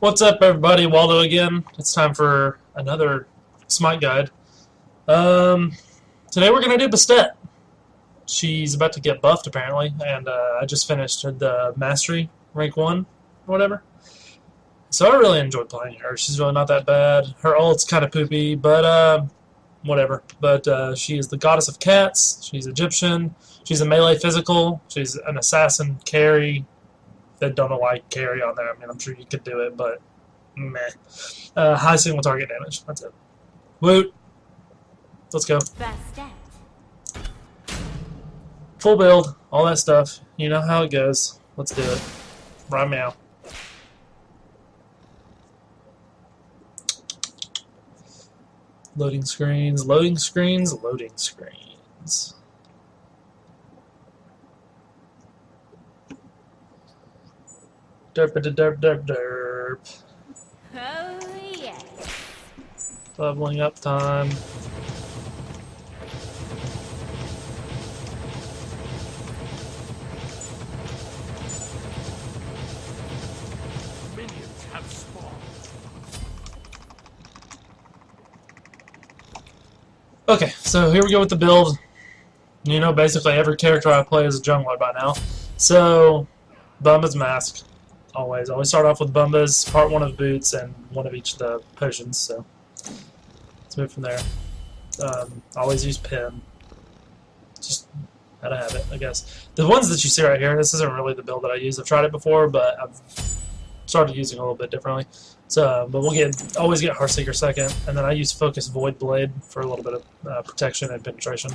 What's up, everybody? Waldo again. It's time for another Smite guide. Today we're going to do Bastet. She's about to get buffed, apparently, and I just finished the Mastery, rank 1, or whatever. So I really enjoyed playing her. She's really not that bad. Her ult's kind of poopy, but whatever. But she is the goddess of cats. She's Egyptian. She's a melee physical. She's an assassin carry. That don't know why carry on there. I mean, I'm sure you could do it, but meh. High single target damage. That's it. Woot. Let's go. Bastet. Full build, all that stuff. You know how it goes. Let's do it. Right meow. Loading screens, loading screens, loading screens. Derp derp derp derp. Oh yes. Leveling up time. Minions have spawned. Okay, so here we go with the build. You know, basically every character I play is a jungler by now. So, Bumba's Mask. Always start off with Bumba's, part 1 of boots, and 1 of each of the potions, so let's move from there. Always use pin. Just how to have it, I guess. The ones that you see right here, this isn't really the build that I use. I've tried it before, but I've started using it a little bit differently. So, but we'll always get Heartseeker second, and then I use Focus Void Blade for a little bit of protection and penetration.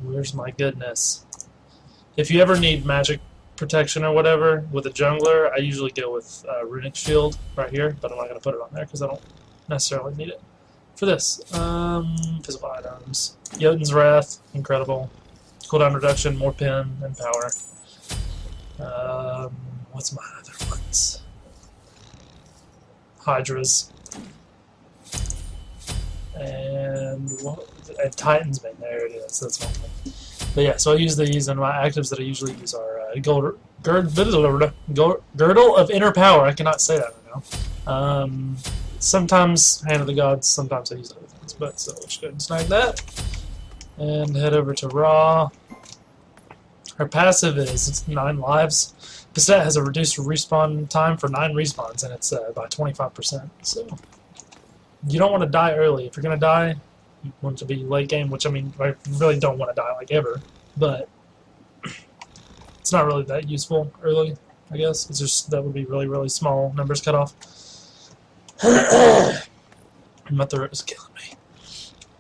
Where's my goodness? If you ever need magic protection or whatever with a jungler, I usually go with Runic Shield right here, but I'm not going to put it on there because I don't necessarily need it for this. Physical items. Jotun's Wrath, incredible. Cooldown reduction, more pin and power. What's my other ones? Hydras. And Titan's Bane, there it is, that's one thing. But yeah, so I use these, and my actives that I usually use are Girdle of Inner Power. I cannot say that right now. Sometimes Hand of the Gods, sometimes I use other things. But so let's go ahead and snag that. And head over to Raw. Her passive is 9 lives. Bastet has a reduced respawn time for 9 respawns, and it's by 25%. So you don't want to die early. If you're going to die, you want it to be late game, which, I mean, I really don't want to die like ever, but it's not really that useful early, I guess. It's just that would be really, really small numbers cut off. My throat is killing me.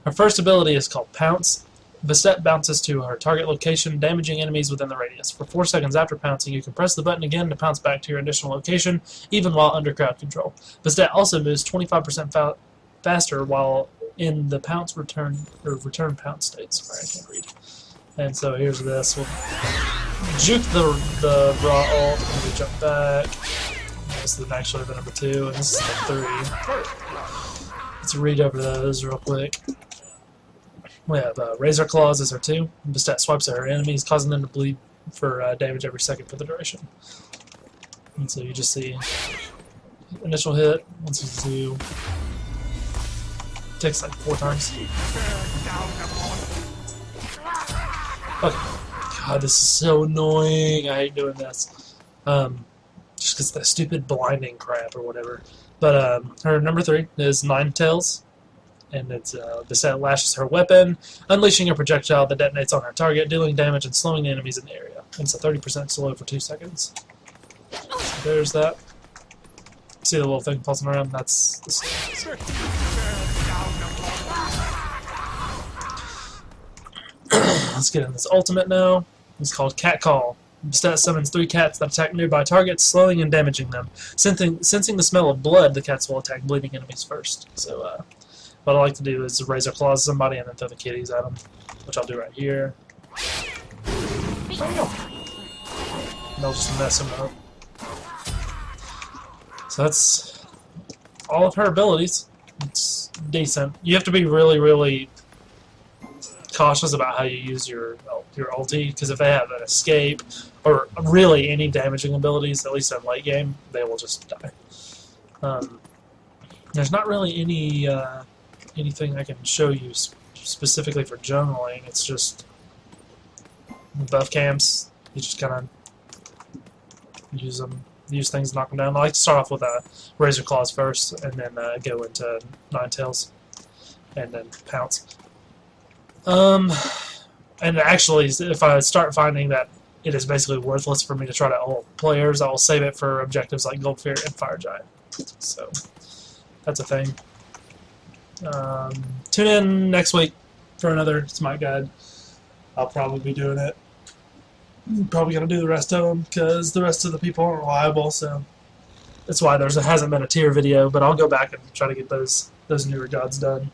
Her first ability is called Pounce. Bastet bounces to her target location, damaging enemies within the radius. For 4 seconds after pouncing, you can press the button again to pounce back to your additional location, even while under crowd control. Bastet also moves 25% faster while in the pounce return pounce state. Sorry, I can't read. And so here's this. We'll juke the raw ult, and we jump back. This is actually the number 2, and this is the 3. Let's read over those real quick. We have Razor Claws as our 2. Bastet swipes at her enemies, causing them to bleed for damage every second for the duration. And so you just see initial hit, 1, 2. Takes like 4 times. Okay. God, this is so annoying. I hate doing this. Just because that stupid blinding crap or whatever. But her number 3 is Nine Tails. And it's Bastet lashes her weapon, unleashing a projectile that detonates on her target, dealing damage and slowing the enemies in the area. It's a 30% slow for 2 seconds. So there's that. See the little thing pulsing around? That's the slow. Let's get in this ultimate now. It's called Cat Call. Bastet summons 3 cats that attack nearby targets, slowing and damaging them. Sensing the smell of blood, the cats will attack bleeding enemies first. So, what I like to do is Razor Claws somebody and then throw the kitties at them, which I'll do right here. And they'll just mess them up. So that's all of her abilities. It's decent. You have to be really, really cautious about how you use your your ulti, because if they have an escape or really any damaging abilities, at least in late game, they will just die. There's not really anything I can show you specifically for jungling. It's just buff camps. You just kind of use them, use things, knock them down. I like to start off with Razor Claws first, and then go into Ninetales, and then Pounce. And actually, if I start finding that it is basically worthless for me to try to ult players, I will save it for objectives like Gold Fear and Fire Giant. So that's a thing. Tune in next week for another Smite guide. I'll probably be doing it. I'm probably going to do the rest of them because the rest of the people aren't reliable, so that's why there hasn't been a tier video, but I'll go back and try to get those newer gods done.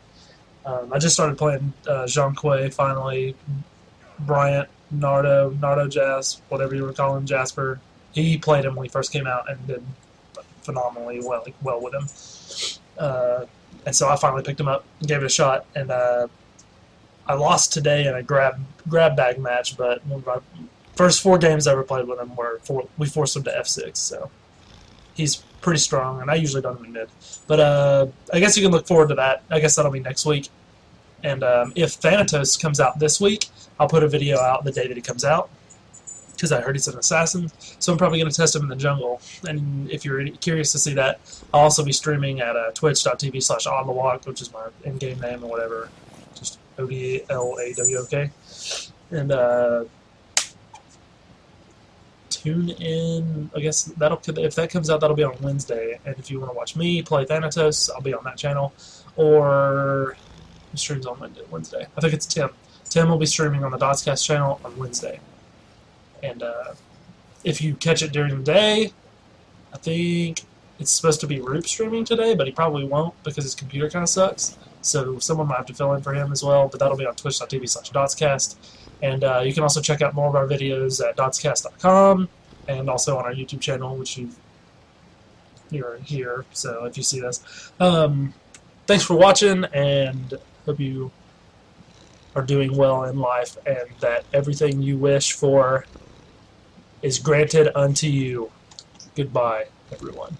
I just started playing Jean Kui finally. Bryant, Nardo Jas, whatever you were calling him, Jasper. He played him when he first came out and did phenomenally well with him. And so I finally picked him up and gave it a shot. And I lost today in a grab bag match, but my first 4 games I ever played with him we forced him to F6. So he's pretty strong, and I usually don't even mid. But I guess you can look forward to that. I guess that'll be next week. And if Thanatos comes out this week, I'll put a video out the day that he comes out, because I heard he's an assassin. So I'm probably going to test him in the jungle. And if you're curious to see that, I'll also be streaming at twitch.tv/onthewalk, which is my in-game name or whatever. Just ODLAWOK. And tune in. I guess if that comes out, that'll be on Wednesday. And if you want to watch me play Thanatos, I'll be on that channel. Or who streams on Wednesday? I think it's Tim. Tim will be streaming on the DotsCast channel on Wednesday. And if you catch it during the day, I think it's supposed to be Roop streaming today, but he probably won't because his computer kind of sucks. So someone might have to fill in for him as well, but that'll be on twitch.tv/DotsCast. And you can also check out more of our videos at dotscast.com and also on our YouTube channel, which you're here, so if you see this. Thanks for watching, and hope you are doing well in life and that everything you wish for is granted unto you. Goodbye, everyone.